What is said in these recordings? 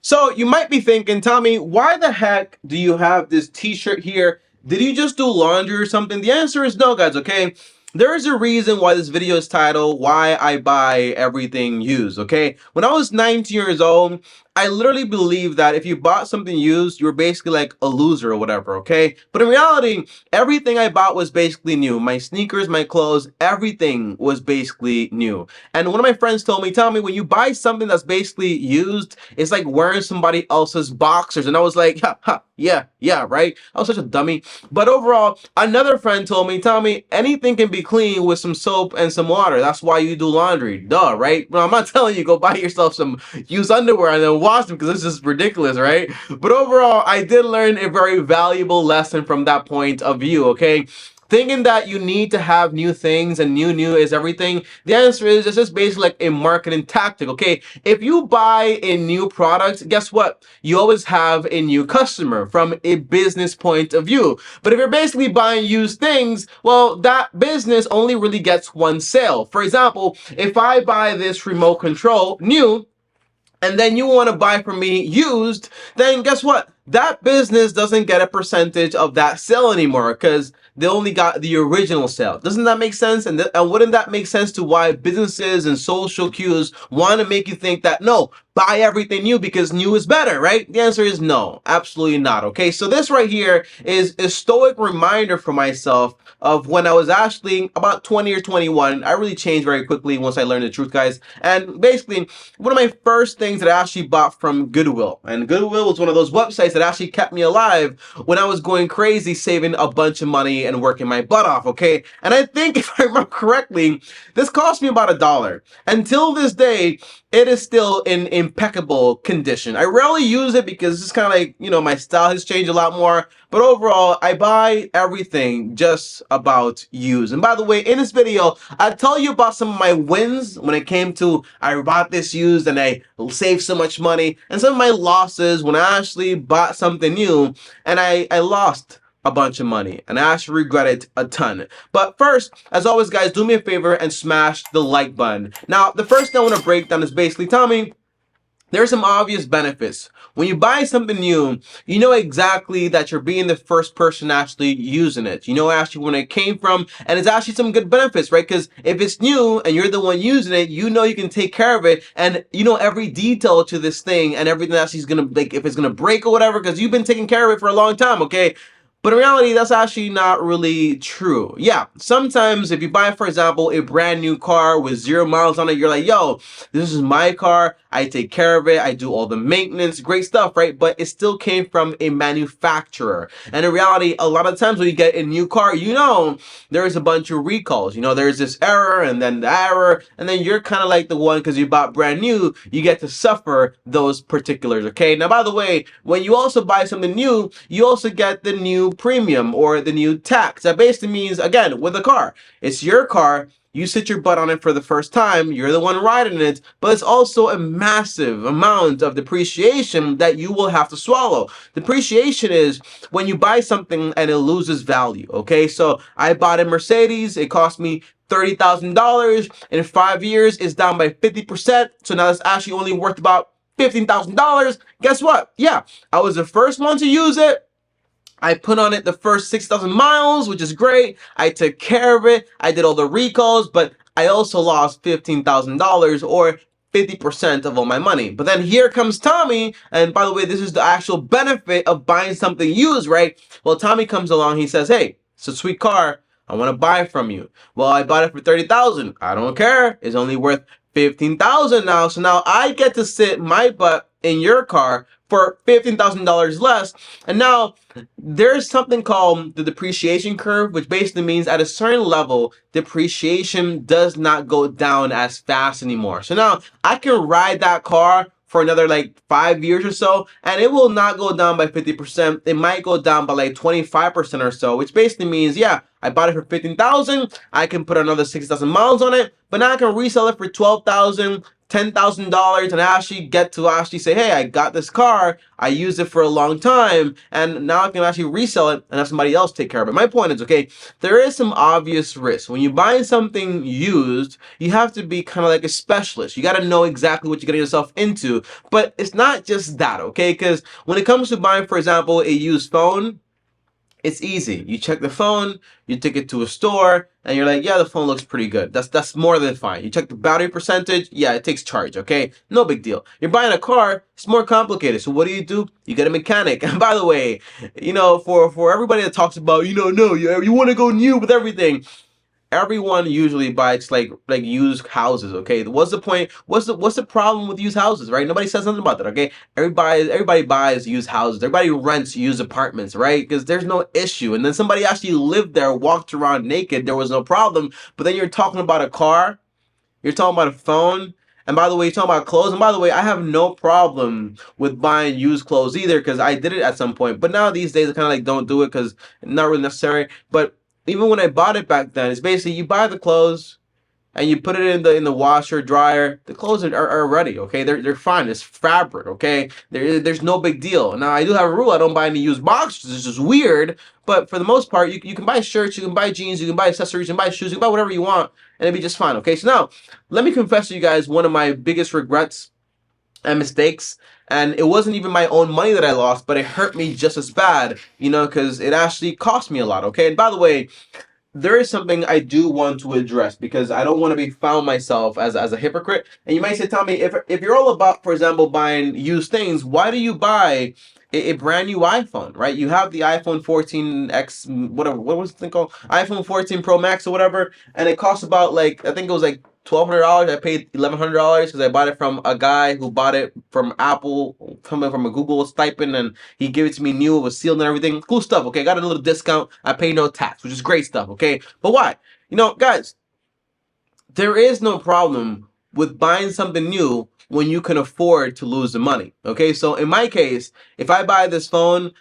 So you might be thinking, Tommy, why the heck do you have this t-shirt here? Did you just do laundry or something? The answer is no, guys, okay? There is a reason why this video is titled, Why I Buy Everything Used, okay? When I was 19 years old, I literally believed that if you bought something used, you were basically like a loser or whatever, okay? But in reality, everything I bought was basically new. My sneakers, my clothes, everything was basically new. And one of my friends told me, Tommy, when you buy something that's basically used, it's like wearing somebody else's boxers. And I was like, ha, ha, yeah, right? I was such a dummy. But overall, another friend told me, Tommy, anything can be clean with some soap and some water. That's why you do laundry. Duh, right? Well, I'm not telling you go buy yourself some used underwear and then wash them because this is ridiculous, right? But overall, I did learn a very valuable lesson from that point of view, okay? Thinking that you need to have new things and new is everything, the answer is it's just basically like a marketing tactic, okay? If you buy a new product, guess what? You always have a new customer from a business point of view. But if you're basically buying used things, well, that business only really gets one sale. For example, if I buy this remote control new, and then you want to buy from me used, then guess what? That business doesn't get a percentage of that sale anymore because they only got the original sale. Doesn't that make sense? And wouldn't that make sense to why businesses and social cues want to make you think that, no, buy everything new because new is better, right? The answer is no, absolutely not, okay? So this right here is a stoic reminder for myself of when I was actually about 20 or 21. I really changed very quickly once I learned the truth, guys. And basically, one of my first things that I actually bought from Goodwill. And Goodwill was one of those websites that actually kept me alive when I was going crazy saving a bunch of money and working my butt off, okay? And I think, if I remember correctly, this cost me about $1. Until this day, it is still in impeccable condition. I rarely use it because it's kind of like, you know, my style has changed a lot more. But overall, I buy everything just about used. And by the way, in this video, I'll tell you about some of my wins when it came to I bought this used and I saved so much money, and some of my losses when I actually bought something new and I lost a bunch of money and I actually regret it a ton. But first, as always, guys, do me a favor and smash the like button. Now, the first thing I want to break down is basically, Tommy, there's some obvious benefits. When you buy something new, you know exactly that you're being the first person actually using it. You know actually when it came from, and it's actually some good benefits, right? Because if it's new and you're the one using it, you know you can take care of it, and you know every detail to this thing and everything that she's gonna, like, if it's gonna break or whatever, because you've been taking care of it for a long time, okay? But in reality, that's actually not really true. Yeah, sometimes if you buy, for example, a brand new car with 0 miles on it, you're like, yo, this is my car, I take care of it, I do all the maintenance, great stuff, right? But it still came from a manufacturer. And in reality, a lot of times when you get a new car, you know, there's a bunch of recalls. You know, there's this error and then the error, and then you're kind of like the one, because you bought brand new, you get to suffer those particulars, okay? Now, by the way, when you also buy something new, you also get the new premium or the new tax. That basically means, again, with a car, it's your car, you sit your butt on it for the first time, you're the one riding it, but it's also a massive amount of depreciation that you will have to swallow. Depreciation is when you buy something and it loses value, okay? So I bought a Mercedes, it cost me $30,000. In 5 years, it's down by 50%, so now it's actually only worth about $15,000. Guess what? Yeah, I was the first one to use it. I put on it the first 6,000 miles, which is great. I took care of it. I did all the recalls, but I also lost $15,000 or 50% of all my money. But then here comes Tommy, and by the way, this is the actual benefit of buying something used, right? Well, Tommy comes along, he says, hey, it's a sweet car, I want to buy it from you. Well, I bought it for $30,000. I don't care. It's only worth $15,000 now. So now I get to sit my butt in your car for $15,000 less. And now there's something called the depreciation curve, which basically means at a certain level, depreciation does not go down as fast anymore. So now I can ride that car for another like 5 years or so, and it will not go down by 50%. It might go down by like 25% or so, which basically means, yeah, I bought it for 15,000. I can put another 6,000 miles on it, but now I can resell it for 12,000. $10,000 and actually get to actually say, hey, I got this car, I used it for a long time, and now I can actually resell it and have somebody else take care of it. My point is, okay, there is some obvious risk. When you're buying something used, you have to be kind of like a specialist. You got to know exactly what you're getting yourself into. But it's not just that, okay? Because when it comes to buying, for example, a used phone, it's easy. You check the phone, you take it to a store, and you're like, yeah, the phone looks pretty good. That's more than fine. You check the battery percentage, yeah, it takes charge, okay? No big deal. You're buying a car, it's more complicated. So what do? You get a mechanic. And by the way, for everybody that talks about, no, you want to go new with everything, everyone usually buys like used houses, okay? What's the point? What's the problem with used houses, right? Nobody says nothing about that, okay? Everybody buys used houses. Everybody rents used apartments, right? Because there's no issue. And then somebody actually lived there, walked around naked, there was no problem. But then you're talking about a car, you're talking about a phone, and by the way, you're talking about clothes. And by the way, I have no problem with buying used clothes either, because I did it at some point. But now these days I kind of like don't do it because it's not really necessary. But even when I bought it back then, it's basically you buy the clothes and you put it in the washer, dryer. The clothes are ready, okay? They're fine. It's fabric, okay? There's no big deal. Now I do have a rule: I don't buy any used boxers. It's just weird. But for the most part, you can buy shirts, you can buy jeans, you can buy accessories, you can buy shoes, you can buy whatever you want, and it'll be just fine, okay? So now, let me confess to you guys one of my biggest regrets and mistakes. And it wasn't even my own money that I lost, but it hurt me just as bad, because it actually cost me a lot, okay? And by the way, there is something I do want to address, because I don't want to be found myself as a hypocrite. And you might say, Tommy, if you're all about, for example, buying used things, why do you buy a brand new iPhone, right? You have the iPhone 14X, whatever, what was the thing called? iPhone 14 Pro Max or whatever, and it costs about I think it was like $1,200. I paid $1,100 because I bought it from a guy who bought it from Apple, coming from a Google stipend, and he gave it to me new. It was sealed and everything. Cool stuff, okay? Got a little discount. I paid no tax, which is great stuff, okay? But why? Guys, there is no problem with buying something new when you can afford to lose the money, okay? So in my case, if I buy this phone,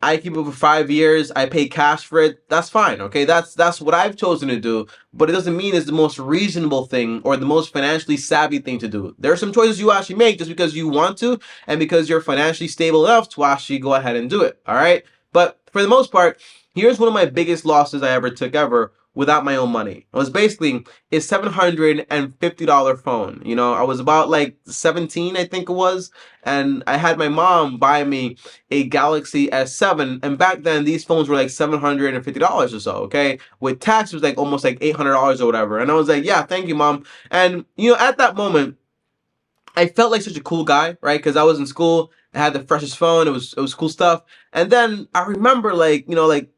I keep it for 5 years, I pay cash for it, that's fine, okay? That's what I've chosen to do, but it doesn't mean it's the most reasonable thing or the most financially savvy thing to do. There are some choices you actually make just because you want to and because you're financially stable enough to actually go ahead and do it, all right? But for the most part, here's one of my biggest losses I ever took without my own money. It was basically a $750 phone. I was about 17, I think it was, and I had my mom buy me a Galaxy S7, and back then these phones were like $750 or so, okay? With tax, it was almost $800 or whatever. And I was like, yeah, thank you, mom. And at that moment, I felt like such a cool guy, right? Because I was in school, I had the freshest phone, it was cool stuff. And then I remember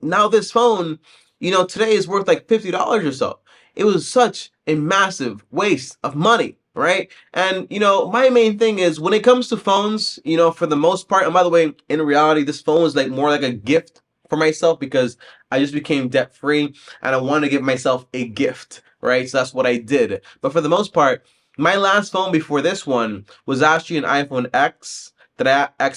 now this phone, today is worth like $50 or so. It was such a massive waste of money, right? And my main thing is when it comes to phones, for the most part, and by the way, in reality, this phone was more like a gift for myself because I just became debt free and I wanted to give myself a gift, right? So that's what I did. But for the most part, my last phone before this one was actually an iPhone X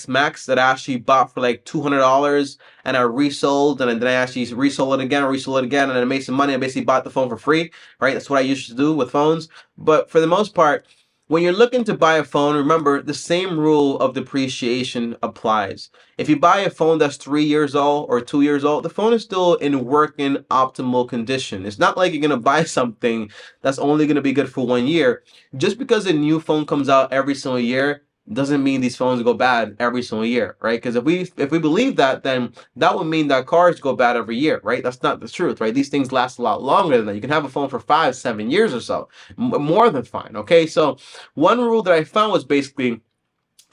Max that I actually bought for like $200, and I resold, and then I actually resold it again, and then I made some money. I basically bought the phone for free, right? That's what I used to do with phones. But for the most part, when you're looking to buy a phone, remember the same rule of depreciation applies. If you buy a phone that's 3 years old or 2 years old, the phone is still in working optimal condition. It's not like you're going to buy something that's only going to be good for 1 year. Just because a new phone comes out every single year doesn't mean these phones go bad every single year, right? Because if we believe that, then that would mean that cars go bad every year, right? That's not the truth, right? These things last a lot longer than that. You can have a phone for 5, 7 years or so, more than fine, okay? So one rule that I found was basically,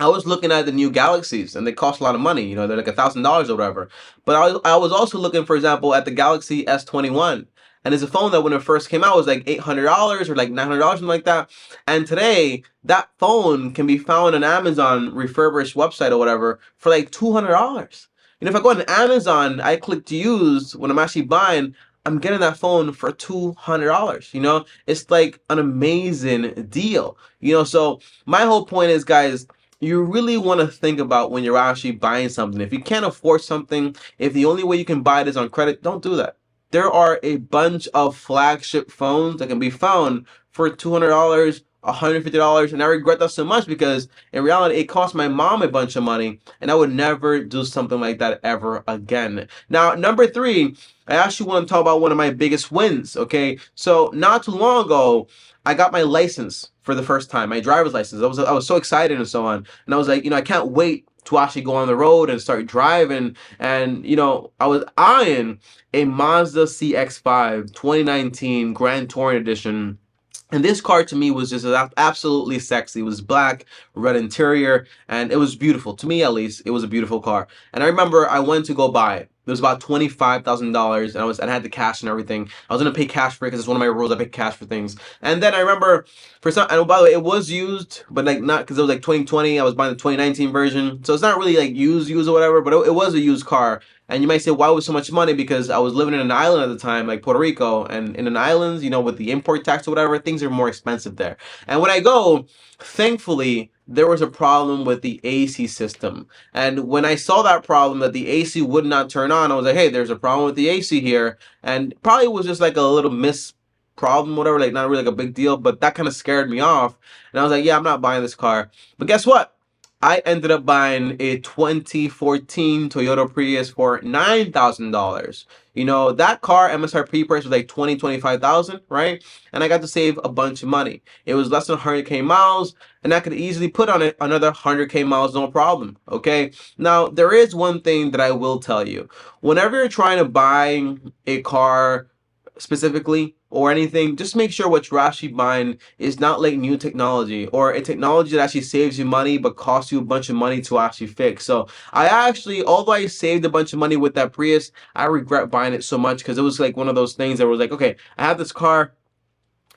I was looking at the new Galaxies, and they cost a lot of money. They're like $1,000 or whatever. But I was also looking, for example, at the Galaxy S21. And it's a phone that when it first came out was like $800 or like $900, something like that. And today, that phone can be found on Amazon refurbished website or whatever for like $200. If I go on Amazon, I click to use when I'm actually buying, I'm getting that phone for $200. It's like an amazing deal. So my whole point is, guys, you really want to think about when you're actually buying something. If you can't afford something, if the only way you can buy it is on credit, don't do that. there are a bunch of flagship phones that can be found for $200, $150, and I regret that so much because in reality it cost my mom a bunch of money, and I would never do something like that ever again. Now, number three, I actually want to talk about one of my biggest wins. Okay, so not too long ago, I got my license for the first time, my driver's license. I was so excited and so on, and I was like, I can't wait to actually go on the road and start driving. And I was eyeing a Mazda CX-5 2019 Grand Touring Edition. And this car to me was just absolutely sexy. It was black, red interior, and it was beautiful. To me, at least, it was a beautiful car. And I remember I went to go buy it. It was about $25,000, and I had the cash and everything. I was gonna pay cash for it because it's one of my rules. I pay cash for things. And then I remember and by the way, it was used, but like not because it was like 2020. I was buying the 2019 version, so it's not really like used or whatever. But it was a used car. And you might say, why was so much money? Because I was living in an island at the time, like Puerto Rico, and in an island, with the import tax or whatever, things are more expensive there. And when I go, thankfully, there was a problem with the AC system. And when I saw that problem, that the AC would not turn on, I was like, hey, there's a problem with the AC here. And probably was just like a little problem, whatever, like not really like a big deal, but that kind of scared me off. And I was like, yeah, I'm not buying this car. But guess what? I ended up buying a 2014 Toyota Prius for $9,000. That car MSRP price was like 25,000, right? And I got to save a bunch of money. It was less than 100K miles, and I could easily put on it another 100K miles, no problem, okay? Now, there is one thing that I will tell you. Whenever you're trying to buy a car specifically or anything, just make sure what you're actually buying is not like new technology or a technology that actually saves you money but costs you a bunch of money to actually fix. So I actually, although I saved a bunch of money with that Prius, I regret buying it so much because it was like one of those things that was like, okay, I have this car,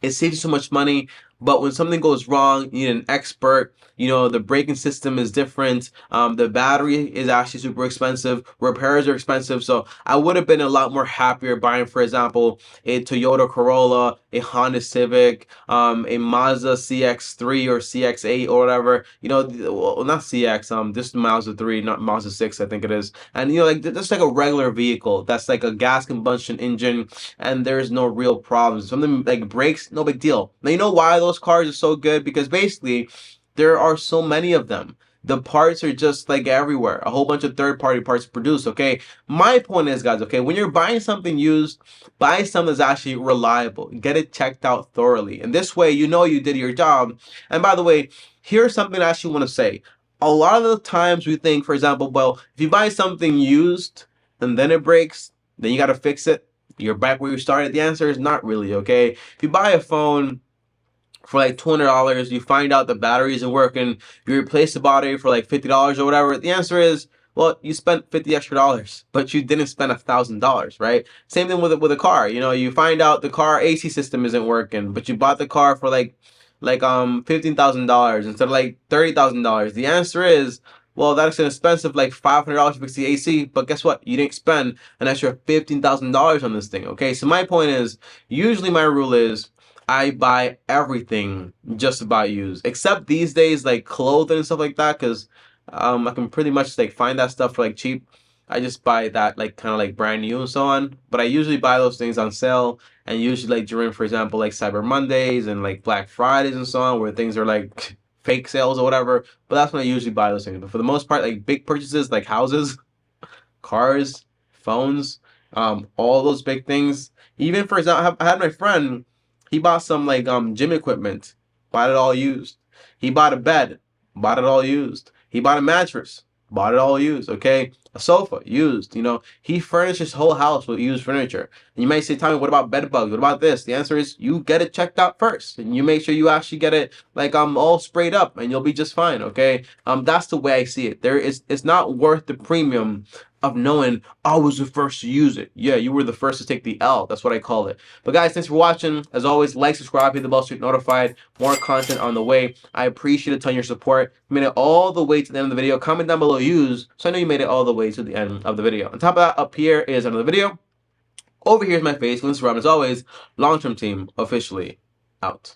it saves you so much money, but when something goes wrong, you need an expert. The braking system is different. The battery is actually super expensive. Repairs are expensive. So I would have been a lot more happier buying, for example, a Toyota Corolla, a Honda Civic, a Mazda CX-3 or CX-8 or whatever. Well, not CX, just Mazda 3, not Mazda 6, I think it is. And like that's like a regular vehicle. That's like a gas combustion engine, and there's no real problems. Something like brakes, no big deal. Now you know why those cars are so good? Because basically there are so many of them. The parts are just like everywhere. A whole bunch of third-party parts produced, okay? My point is, guys, okay, when you're buying something used, buy something that's actually reliable. Get it checked out thoroughly. And this way, you did your job. And by the way, here's something I actually want to say. A lot of the times we think, for example, well, if you buy something used and then it breaks, then you got to fix it. You're back where you started. The answer is not really, okay? If you buy a phone for like $200, you find out the battery isn't working, you replace the battery for like $50 or whatever, the answer is, well, you spent $50 extra, but you didn't spend $1,000, right? Same thing with a car. You find out the car AC system isn't working, but you bought the car for like $15,000 instead of like $30,000. The answer is, well, that's an expensive like $500 to fix the AC, but guess what? You didn't spend an extra $15,000 on this thing, okay? So my point is, usually my rule is, I buy everything just about used, except these days like clothing and stuff like that, because I can pretty much like find that stuff for like cheap. I just buy that like kind of like brand new and so on. But I usually buy those things on sale, and usually like during, for example, like Cyber Mondays and like Black Fridays and so on, where things are like fake sales or whatever. But that's when I usually buy those things. But for the most part, like big purchases like houses, cars, phones, all those big things. Even for example, I had my friend. He bought some like gym equipment, bought it all used. He bought a bed, bought it all used. He bought a mattress, bought it all used, okay? A sofa, used, He furnished his whole house with used furniture. And you may say, Tommy, what about bed bugs? What about this? The answer is you get it checked out first. And you make sure you actually get it like all sprayed up, and you'll be just fine, okay? That's the way I see it. It's not worth the premium of knowing I was the first to use it. Yeah, you were the first to take the L. That's what I call it. But guys, thanks for watching. As always, like, subscribe, hit the bell so you're notified. More content on the way. I appreciate a ton of your support. You made it all the way to the end of the video. Comment down below use so I know you made it all the way to the end of the video. On top of that, up here is another video. Over here is my face, Instagram. As always, Long Term Team officially out.